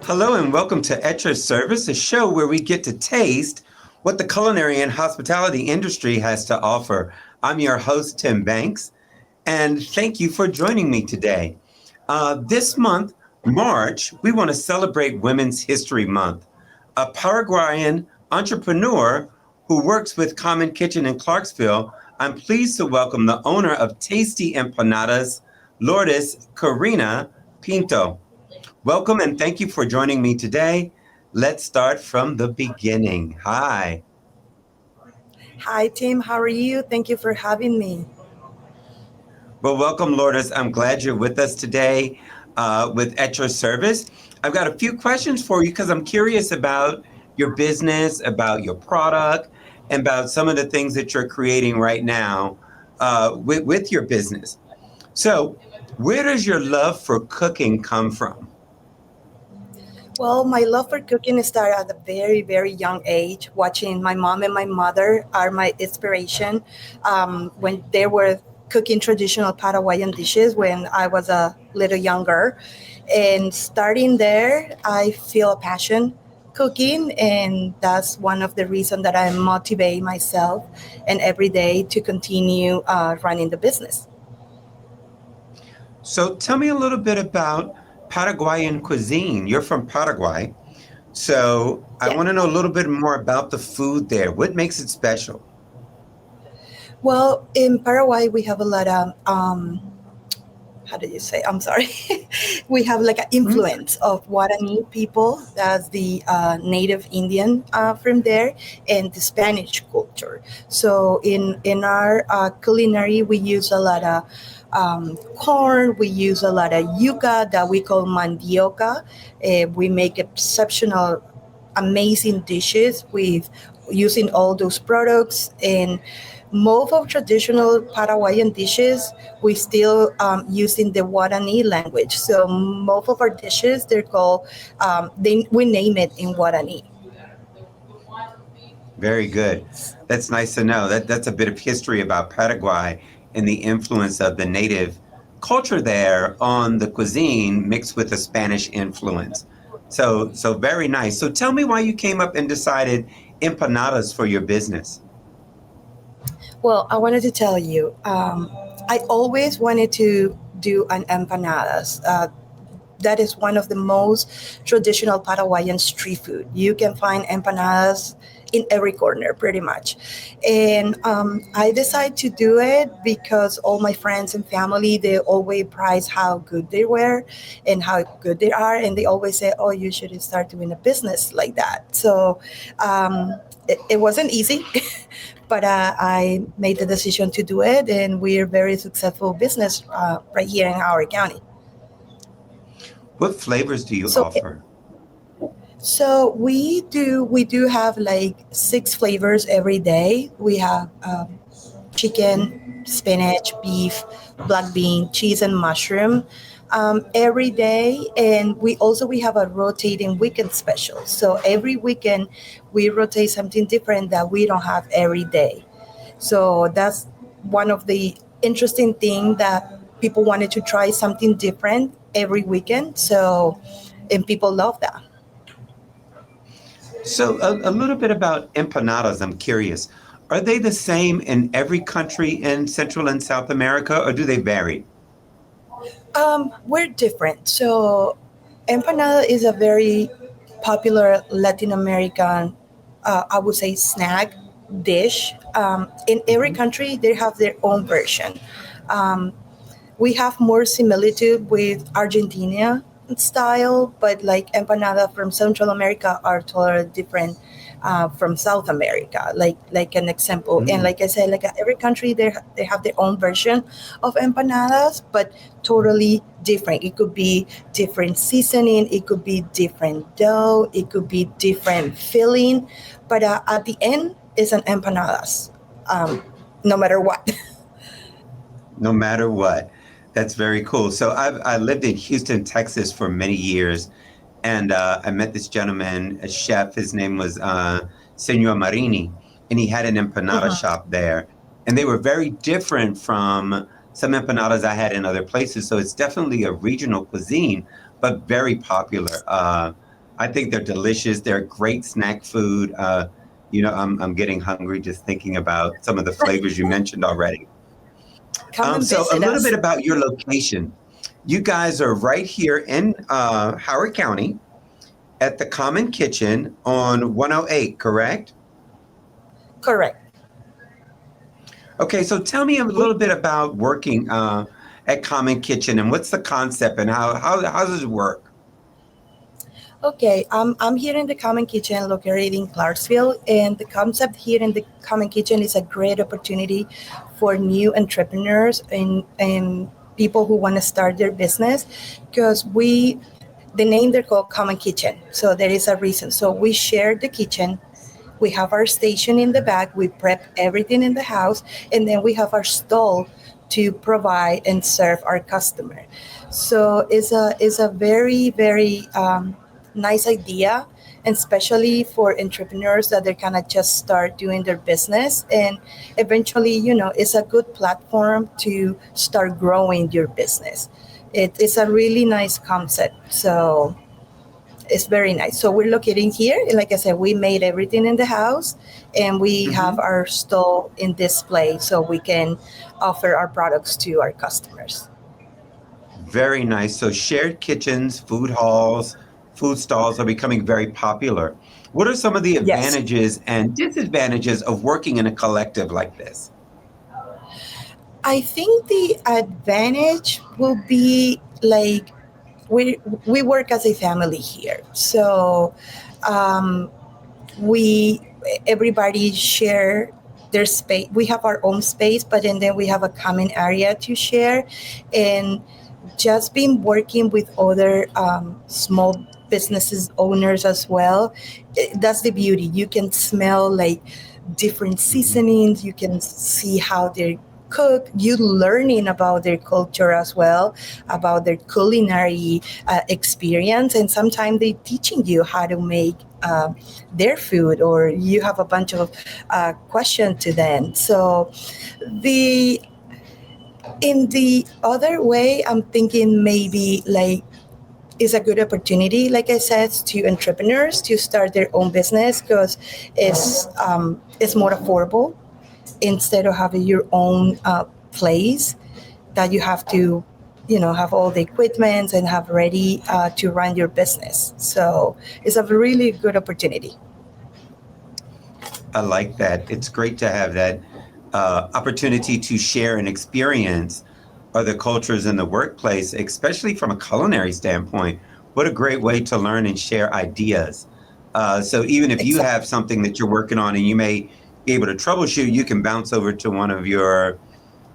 Hello and welcome to At Your Service, a show where we get to taste what the culinary and hospitality industry has to offer. I'm your host, Tim Banks, and thank you for joining me today. This month, March, we want to celebrate Women's History Month. A Paraguayan entrepreneur who works with Common Kitchen in Clarksville, I'm pleased to welcome the owner of Tasty Empanadas, Lourdes Karina Pinto. Welcome and thank you for joining me today. Let's start from the beginning. Hi. Hi, Tim. How are you? Thank you for having me. Well, welcome, Lourdes. I'm glad you're with us today with At Your Service. I've got a few questions for you because I'm curious about your business, about your product, and about some of the things that you're creating right now with your business. So, where does your love for cooking come from? Well, my love for cooking started at a very, very young age. Watching my mom and my mother are my inspiration when they were cooking traditional Paraguayan dishes when I was a little younger. And starting there, I feel a passion cooking, and that's one of the reasons that I motivate myself and every day to continue running the business. So, tell me a little bit about Paraguayan cuisine. You're from Paraguay. So, I Yeah. want to know a little bit more about the food there. What makes it special? Well, in Paraguay, we have a lot of how do you say? I'm sorry. We have like an Hmm? influence of Guarani people, that's the native Indian from there, and the Spanish culture. So in our culinary, we use a lot of corn. We use a lot of yuca that we call mandioca. We make exceptional, amazing dishes with using all those products and most of traditional Paraguayan dishes, we still using the Guarani language. So most of our dishes, they're called, we name it in Guarani. Very good. That's nice to know. That's a bit of history about Paraguay and the influence of the native culture there on the cuisine mixed with the Spanish influence. So very nice. So tell me why you came up and decided empanadas for your business. Well, I wanted to tell you, I always wanted to do an empanadas. That is one of the most traditional Paraguayan street food. You can find empanadas in every corner, pretty much. And I decided to do it because all my friends and family, they always prize how good they were and how good they are. And they always say, oh, you should start doing a business like that. So it wasn't easy. But I made the decision to do it, and we're very successful business right here in our county. What flavors do you So offer? So we do have like six flavors every day. We have chicken, spinach, beef, black bean, cheese, and mushroom every day. And we have a rotating weekend special. So every weekend we rotate something different that we don't have every day. So that's one of the interesting thing that people wanted to try something different every weekend. So and people love that. So a little bit about empanadas. I'm curious. Are they the same in every country in Central and South America, or do they vary? We're different. So, empanada is a very popular Latin American, I would say, snack dish. In every Mhm. country, they have their own version. Um, we have more similitude with Argentina style, but like empanada from Central America are totally different from South America. Like an example, and Mm. like I said, like every country they have their own version of empanadas, but totally different. It could be different seasoning, it could be different dough, it could be different filling, but at the end, it's an empanadas, um, no matter what. No matter what. That's very cool. So I lived in Houston, Texas for many years, and I met this gentleman, a chef. His name was Senor Marini, and he had an empanada Mhm. shop there. And they were very different from some empanadas I had in other places. So it's definitely a regional cuisine, but very popular. I think they're delicious. They're great snack food. I'm getting hungry just thinking about some of the flavors you mentioned already. Come and So a visit little bit us. about your location. You guys are right here in Howard County at the Common Kitchen on 108, correct? Correct. Okay, so tell me a little bit about working at Common Kitchen and what's the concept and how does it work? Okay, I'm here in the Common Kitchen located in Clarksville, and the concept here in the Common Kitchen is a great opportunity for new entrepreneurs and people who want to start their business because the name they're called Common Kitchen, so there is a reason. So we share the kitchen. We have our station in the back. We prep everything in the house, and then we have our stall to provide and serve our customer. So it's a very very nice idea, and especially for entrepreneurs that they're gonna just start doing their business, and eventually, it's a good platform to start growing your business. It's a really nice concept. So it's very nice. So we're located here. Like I said, we made everything in the house, and we have Hmm. our store in display so we can offer our products to our customers. Very nice. So shared kitchens, food halls, food stalls are becoming very popular. What are some of the Yes. advantages and disadvantages of working in a collective like this? I think the advantage will be like we work as a family here. So um, we everybody share their space. We have our own space, but then we have a common area to share, and just been working with other small businesses owners as well. That's the beauty. You can smell like different Mhm. seasonings. You can see how they cook. You learning about their culture as well, about their culinary experience, and sometimes they teaching you how to make their food, or you have a bunch of questions to them. So the in the other way, I'm thinking maybe like is a good opportunity, like I said, to entrepreneurs to start their own business because it's more affordable instead of having your own place that you have to, have all the equipment and have ready to run your business. So it's a really good opportunity. I like that. It's great to have that opportunity to share and experience other cultures in the workplace, especially from a culinary standpoint. What a great way to learn and share ideas. So even if you Exactly. have something that you're working on and you may be able to troubleshoot, you can bounce over to one of your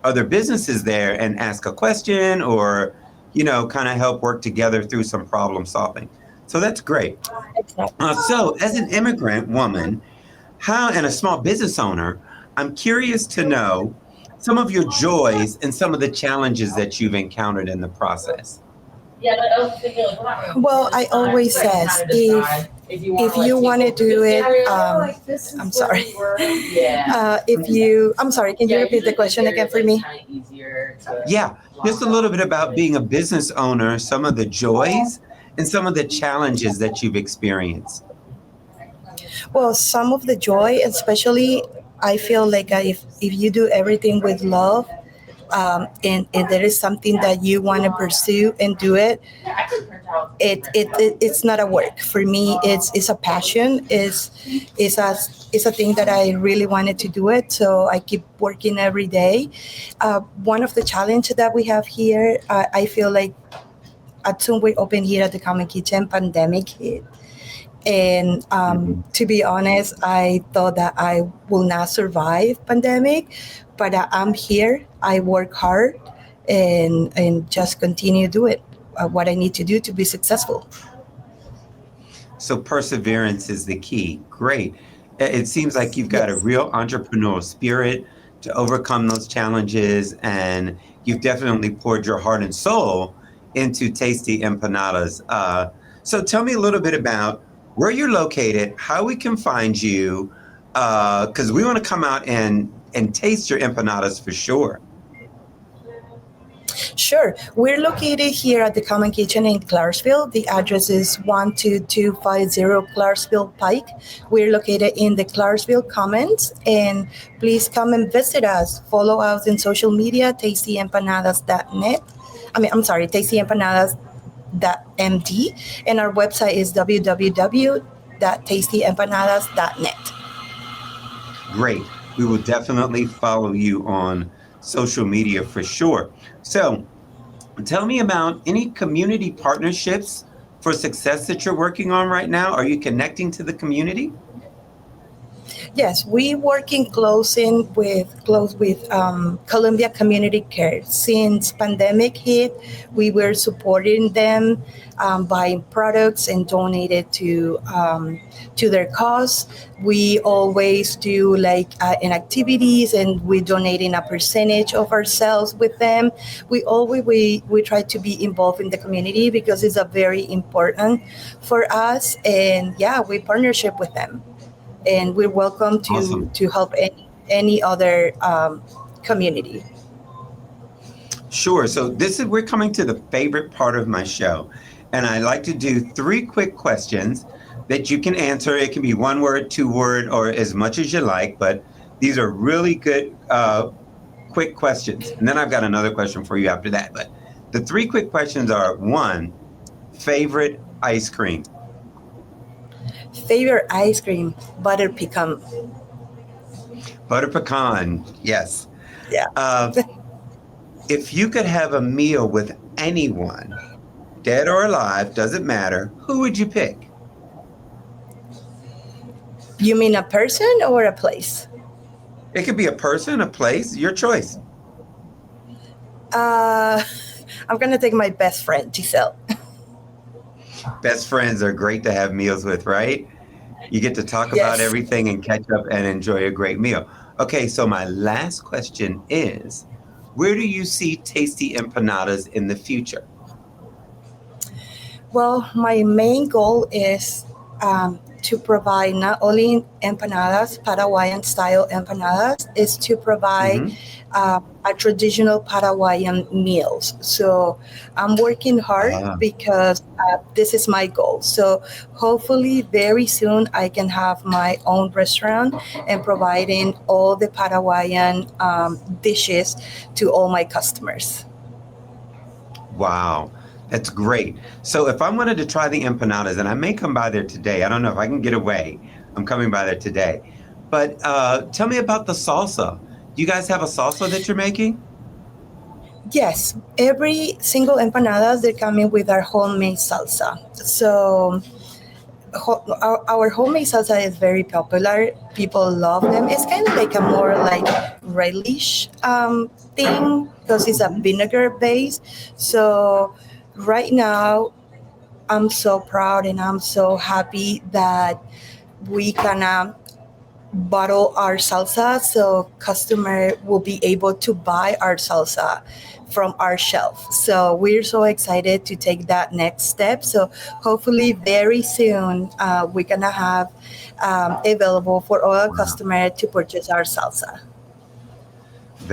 other businesses there and ask a question or, kind of help work together through some problem solving. So that's great. Exactly. So as an immigrant woman, how and a small business owner, I'm curious to know some of your joys and some of the challenges that you've encountered in the process. Yeah, but I was thinking like we're not gonna Well, finish I this time. always So I can says kind of decide if you want if to like you take want to over do this it, area. Like this I'm is where sorry. we were. Yeah. If you, I'm sorry, can you Yeah, repeat the usually this question area again is for like me? kind of easier to Yeah, just lock a little down. bit about being a business owner, some of the joys and some of the challenges that you've experienced. Well, some of the joy, especially, I feel like if you do everything with love, and there is something that you want to pursue and do it, Yeah, I can print out. it's not a work for me. It's a passion. It's a thing that I really wanted to do it. So I keep working every day. One of the challenges that we have here, I feel like as soon we open here at the Common Kitchen, pandemic hit. And Mhm. to be honest, I thought that I will not survive pandemic, but I'm here. I work hard and just continue to do it. What I need to do to be successful. So perseverance is the key. Great. It seems like you've got a Yes. real entrepreneurial spirit to overcome those challenges, and you've definitely poured your heart and soul into Tasty Empanadas. So tell me a little bit about where you're located, how we can find you, because we want to come out and taste your empanadas for sure. Sure. We're located here at the Common Kitchen in Clarksville. The address is 12250 Clarksville Pike. We're located in the Clarksville Commons, and please come and visit us. Follow us in social media, tastyempanadas.net. I'm sorry, tastyempanadas.md, and our website is www.tastyempanadas.net. Great. We will definitely follow you on social media for sure. So tell me about any community partnerships for success that you're working on right now. Are you connecting to the community? Yes, we working close with Columbia Community Care. Since pandemic hit, we were supporting them, buying products and donated to their cause. We always do in activities, and we donating a percentage of ourselves with them. We try to be involved in the community because it's a very important for us, and yeah, we partnership with them. And we're welcome to Awesome. to help any other community. Sure. So we're coming to the favorite part of my show. And I like to do 3 quick questions that you can answer. It can be 1 word, 2 word, or as much as you like, but these are really good, quick questions. And then I've got another question for you after that. But the 3 quick questions are: 1, favorite ice cream. Favorite ice cream, butter pecan. Butter pecan, yes. Yeah. If you could have a meal with anyone, dead or alive, doesn't matter, who would you pick? You mean a person or a place? It could be a person, a place, your choice. I'm gonna take my best friend, Giselle. Best friends are great to have meals with, right? You get to talk about Yes. everything and catch up and enjoy a great meal. Okay, so my last question is, where do you see Tasty Empanadas in the future? Well, my main goal is to provide not only empanadas, Paraguayan style empanadas, is to provide Mhm. a traditional Paraguayan meals. So I'm working hard Ah, because this is my goal. So hopefully very soon I can have my own restaurant and providing all the Paraguayan dishes to all my customers. wow, that's great. So if I wanted to try the empanadas, and I may come by there today, I don't know if I can get away. I'm coming by there today. But tell me about the salsa. Do you guys have a salsa that you're making? Yes, every single empanadas they're coming with our homemade salsa. So our homemade salsa is very popular. People love them. It's kind of like a more like relish thing because it's a Mhm. vinegar base. So right now, I'm so proud and I'm so happy that we can bottle our salsa so customer will be able to buy our salsa from our shelf. So we're so excited to take that next step. So hopefully very soon we're gonna have available for all our Wow, customer to purchase our salsa.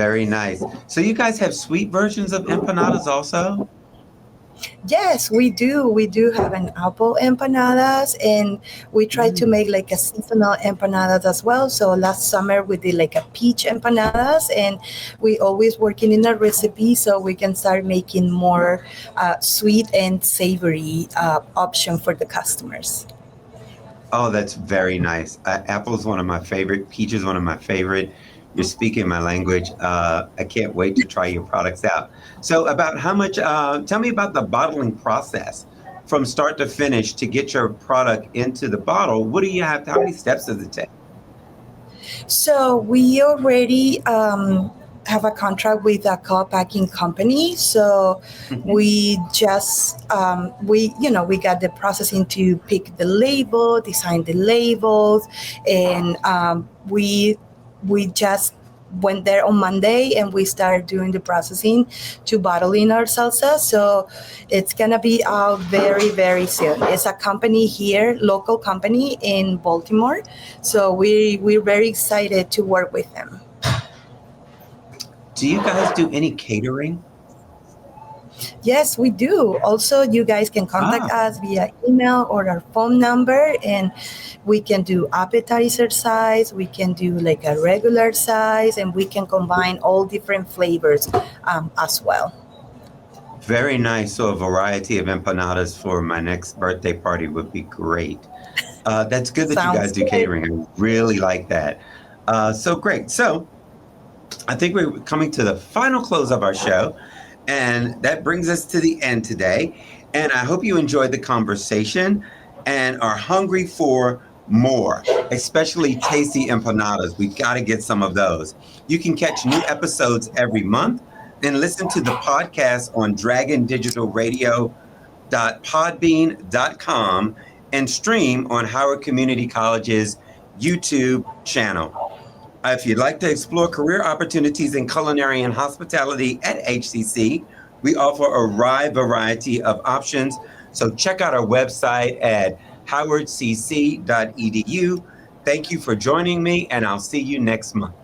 very nice. So you guys have sweet versions of empanadas also? Yes, we do. We do have an apple empanadas, and we try to Mm. make like a seasonal empanadas as well. So last summer we did like a peach empanadas, and we always working in a recipe so we can start making more sweet and savory option for the customers. Oh, that's very nice. Apple is one of my favorite. Peach is one of my favorite. You're speaking my language. I can't wait to try your products out. So, about how much? Tell me about the bottling process from start to finish to get your product into the bottle. What do you have? How many steps does it take? So we already have a contract with a co-packing company. So Mhm. we just we got the processing to pick the label, design the labels, and we just went there on Monday and we started doing the processing to bottling our salsa. So it's gonna be out very very soon. It's a company here, local company in Baltimore. So we're very excited to work with them. Do you guys do any catering? Yes, we do. Also, you guys can contact us via email or our phone number, and we can do appetizer size, we can do like a regular size, and we can combine all different flavors as well. Very nice. So a variety of empanadas for my next birthday party would be great. That's good that you guys Sounds do good. catering. I really like that. So great. So I think we're coming to the final close of our show. And that brings us to the end today. And I hope you enjoyed the conversation and are hungry for more, especially tasty empanadas. We've got to get some of those. You can catch new episodes every month and listen to the podcast on dragondigitalradio.podbean.com and stream on Howard Community College's YouTube channel. If you'd like to explore career opportunities in culinary and hospitality at HCC, we offer a wide variety of options. So check out our website at howardcc.edu. Thank you for joining me, and I'll see you next month.